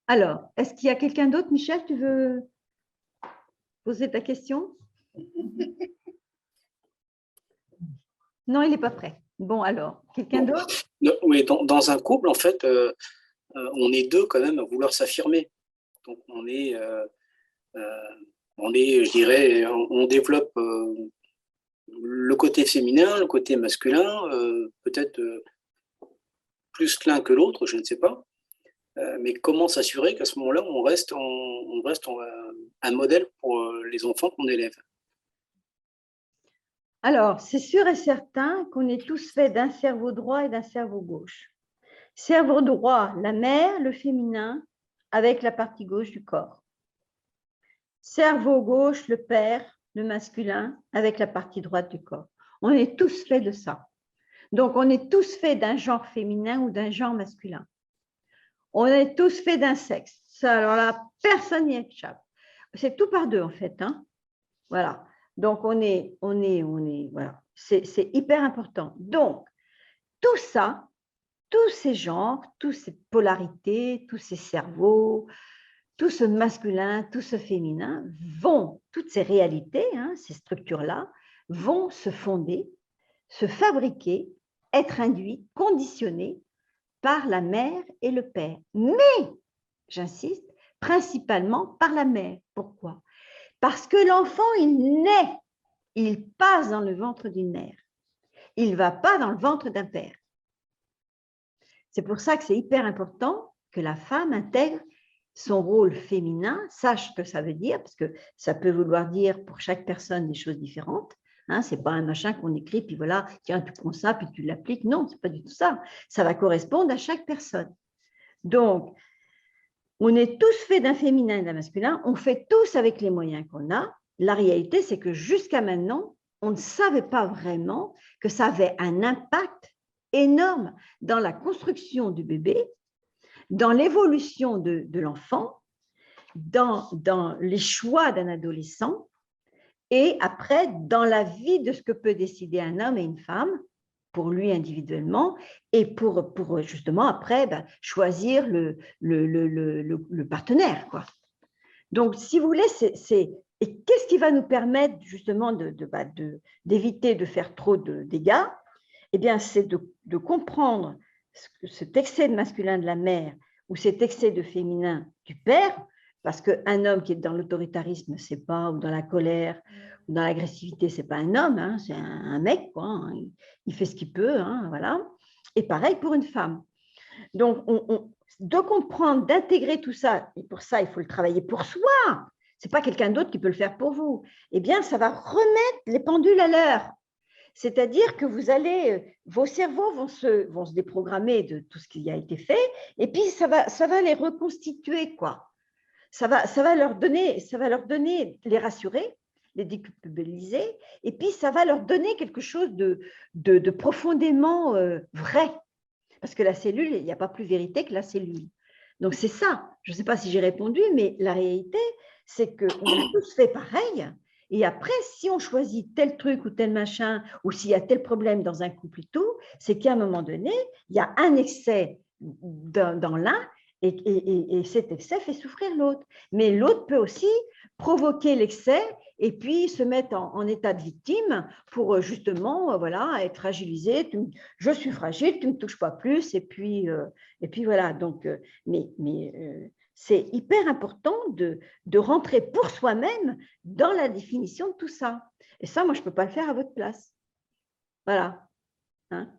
Alors, est-ce qu'il y a quelqu'un d'autre? Michel, tu veux poser ta question? Non, il n'est pas prêt. Bon, alors, quelqu'un d'autre? Oui, dans un couple, en fait, on est deux quand même à vouloir s'affirmer. Donc, je dirais, on développe le côté féminin, le côté masculin, peut-être plus l'un que l'autre, je ne sais pas. Mais comment s'assurer qu'à ce moment-là, on reste un modèle pour les enfants qu'on élève? Alors, c'est sûr et certain qu'on est tous faits d'un cerveau droit et d'un cerveau gauche. Cerveau droit, la mère, le féminin, avec la partie gauche du corps. Cerveau gauche, le père, le masculin, avec la partie droite du corps. On est tous faits de ça. Donc, on est tous faits d'un genre féminin ou d'un genre masculin. On est tous faits d'un sexe. Ça, alors là, personne n'y échappe. C'est tout par deux, en fait. Hein. Voilà. Donc, voilà. C'est hyper important. Donc, tout ça, tous ces genres, toutes ces polarités, tous ces cerveaux, tout ce masculin, tout ce féminin toutes ces réalités, hein, ces structures-là, vont se fonder, se fabriquer, être induits, conditionnés par la mère et le père. Mais, j'insiste, principalement par la mère. Pourquoi? Parce que l'enfant, il naît, il passe dans le ventre d'une mère. Il ne va pas dans le ventre d'un père. C'est pour ça que c'est hyper important que la femme intègre son rôle féminin, sache ce que ça veut dire, parce que ça peut vouloir dire pour chaque personne des choses différentes. Hein, ce n'est pas un machin qu'on écrit, puis voilà, tiens, tu prends ça, puis tu l'appliques. Non, ce n'est pas du tout ça. Ça va correspondre à chaque personne. Donc, on est tous faits d'un féminin et d'un masculin, on fait tous avec les moyens qu'on a. La réalité, c'est que jusqu'à maintenant, on ne savait pas vraiment que ça avait un impact énorme dans la construction du bébé, dans l'évolution de l'enfant, dans les choix d'un adolescent et après dans la vie de ce que peut décider un homme et une femme pour lui individuellement et pour justement après choisir le partenaire. Quoi. Donc, si vous voulez, et qu'est-ce qui va nous permettre justement d'éviter de faire trop de dégâts? Eh bien, c'est de comprendre cet excès de masculin de la mère ou cet excès de féminin du père, parce qu'un homme qui est dans l'autoritarisme, c'est pas, ou dans la colère, ou dans l'agressivité, c'est pas un homme, hein, c'est un mec, quoi, hein, il fait ce qu'il peut, hein, voilà. Et pareil pour une femme. Donc, de comprendre, d'intégrer tout ça, et pour ça, il faut le travailler pour soi. C'est pas quelqu'un d'autre qui peut le faire pour vous. Eh bien, ça va remettre les pendules à l'heure. C'est-à-dire que vos cerveaux vont se déprogrammer de tout ce qui a été fait, et puis ça va les reconstituer, quoi. Ça va leur donner, les rassurer, les déculpabiliser, et puis ça va leur donner quelque chose de profondément vrai. Parce que la cellule, il n'y a pas plus vérité que la cellule. Donc c'est ça. Je ne sais pas si j'ai répondu, mais la réalité, c'est qu'on est tous fait pareil. Et après, si on choisit tel truc ou tel machin, ou s'il y a tel problème dans un couple et tout, c'est qu'à un moment donné, il y a un excès dans l'un et cet excès fait souffrir l'autre. Mais l'autre peut aussi provoquer l'excès et puis se mettre en état de victime pour justement voilà, être fragilisé. Je suis fragile, tu ne me touches pas plus. Et puis voilà. Donc, c'est hyper important de rentrer pour soi-même dans la définition de tout ça. Et ça, moi, je ne peux pas le faire à votre place. Voilà. Hein?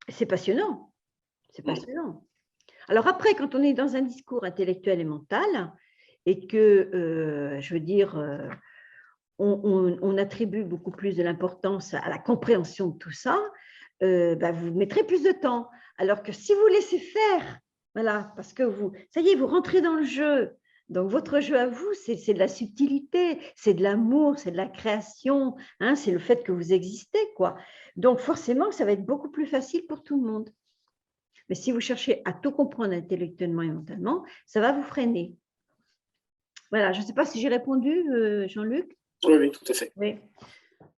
C'est passionnant. C'est passionnant. Alors après, quand on est dans un discours intellectuel et mental, et que, je veux dire, on attribue beaucoup plus de l'importance à la compréhension de tout ça, vous mettrez plus de temps. Alors que si vous laissez faire, voilà, parce que ça y est, vous rentrez dans le jeu. Donc, votre jeu à vous, c'est de la subtilité, c'est de l'amour, c'est de la création, hein, c'est le fait que vous existez, quoi. Donc, forcément, ça va être beaucoup plus facile pour tout le monde. Mais si vous cherchez à tout comprendre intellectuellement et mentalement, ça va vous freiner. Voilà, je ne sais pas si j'ai répondu, Jean-Luc. Oui, tout à fait. Oui.